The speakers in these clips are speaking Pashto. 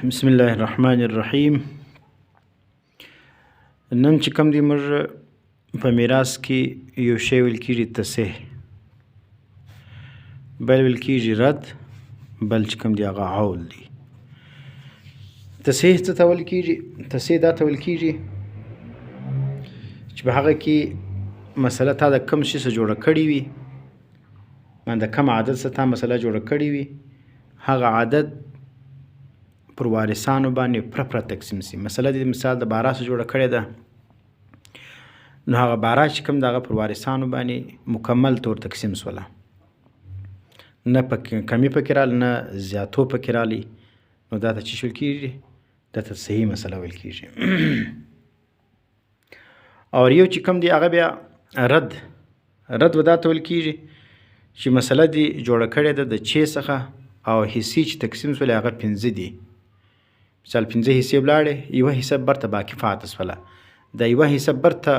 بسم الله الرحمن الرحیم. نن چې کوم دی موږ په میراث کې یو شی ویل کېږي تصحیح، بل ویل کېږي رد، بل چې کوم دی هغه عول دی. تصحیح څه ته ویل کېږي؟ تصحیح دا ته ویل کېږي چې په هغه کې مسله تا د کوم شي څخه جوړه کړې وي، د کوم عدد څخه تا مسله جوړه کړې وي، هغه عدد پر وارثانو باندې پره تقسیم سي. مثلا د مثال د 12 څخه جوړه کړې ده، نو هغه 12 چې کوم دغه پر وارثانو باندې مکمل طور تقسیم سوله، نه کمی پکې راغلی نه زیاتو پکې راغلی، نو دا ته څه ویل کېږي؟ دا ته صحیح مسله ویل کېږي. او یو چې کوم دی هغه بیا رد به دا ته ویل کېږي چې مسله دې جوړه کړې ده د چې څخه او حصې چې تقسیم سولې هغه 5 دي. مثال 5 حصې ولاړې، یوه حصه برته باقي پاتې سوله، د یوه حصه برته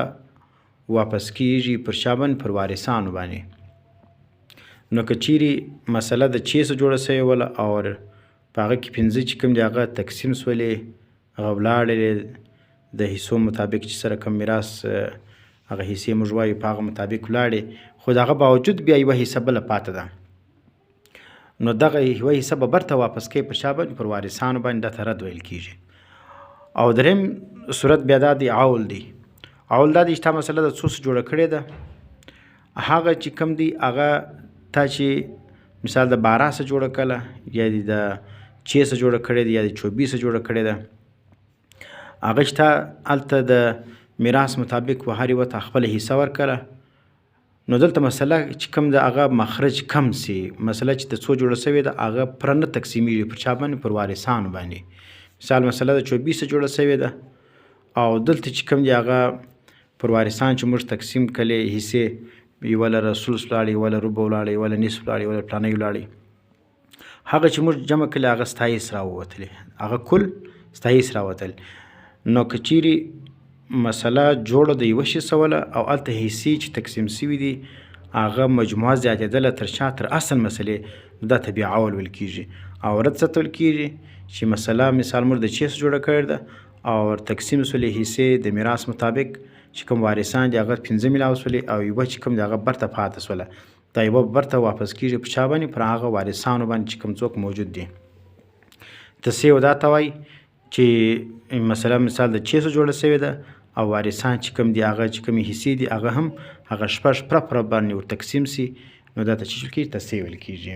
واپس کېږي پر چا باندې؟ پر وارثانو باندې. نو که چیرې مسله د چې څخه جوړه سوې وله او په هغه کې 5 چې کوم دي هغه تقسیم سولې، هغه ولاړې د حصو مطابق چې سره کوم میراث هغه حصې موږ وایو په هغه مطابق ولاړې، خو د هغه باوجود بیا یوه حصه بله پاتې ده، نو دغه یوه حصه به برته واپس کوي پر چا باندې؟ پر وارثانو باندې. دا ته رد ویل کېږي. او دریم صورت بیا دا دی عول دی. عول دا دی چې تا مسله د څو څخه جوړه کړې ده، هغه چې کوم دی هغه تا چې مثال د 12 څخه جوړه کړله، یا د 6 څخه جوړه کړې ده، یا د 24 څخه جوړه کړې ده، هغه چې تا هلته د میراث مطابق و هر یوه ته خپله حصه ورکړله، نو دلته مسله چې کوم د هغه مخرج کم سي، مسله چې د څو جوړه سوې ده هغه پوره نه تقسیمیږي پر چا باندې؟ پر وارثانو باندې. مثال مسله د 24 جوړه سوې ده او دلته چې کوم دی هغه پر وارثان چې موږ تقسیم کړلې حصې، یوه له رسول ولاړې، یوه له ربع ولاړې، یوه له نصف ولاړې، یوه له پلانۍ ولاړې، هغه چې موږ جمع کړلې هغه 27 راووتلې، هغه کل 27 راوتل. نو که چیرې مسله جوړه د یوه شي سوله او هلته حصې چې تقسیم سوي دي هغه مجموعه زیاتېدله تر چا؟ تر اصل مسلې، نو دا ته بیا عول ویل کېږي. او رد څه ته ویل کېږي؟ چې مسله مثال موږ د 6 څخه جوړه کړې ده او تقسیم سولې حصې د میراث مطابق چې کوم وارثان دي هغه 15 میلاو سولې، او یوه چې کوم دی هغه برته پاتې سوله، دا یوه برته واپس کېږي پر چا باندې؟ پر هغه وارثانو باندې چې کوم څوک موجود دي. تصحیح دا ته وایي چې مسله مثال د 6 څخه جوړه سوې ده او وارثان چې کوم دی هغه چې کومې حصې دي هغه هم هغه 6 پره باندې ور تقسیم سي، نو دا ته څه ویل کېږي؟ تصحیح ویل کېږي.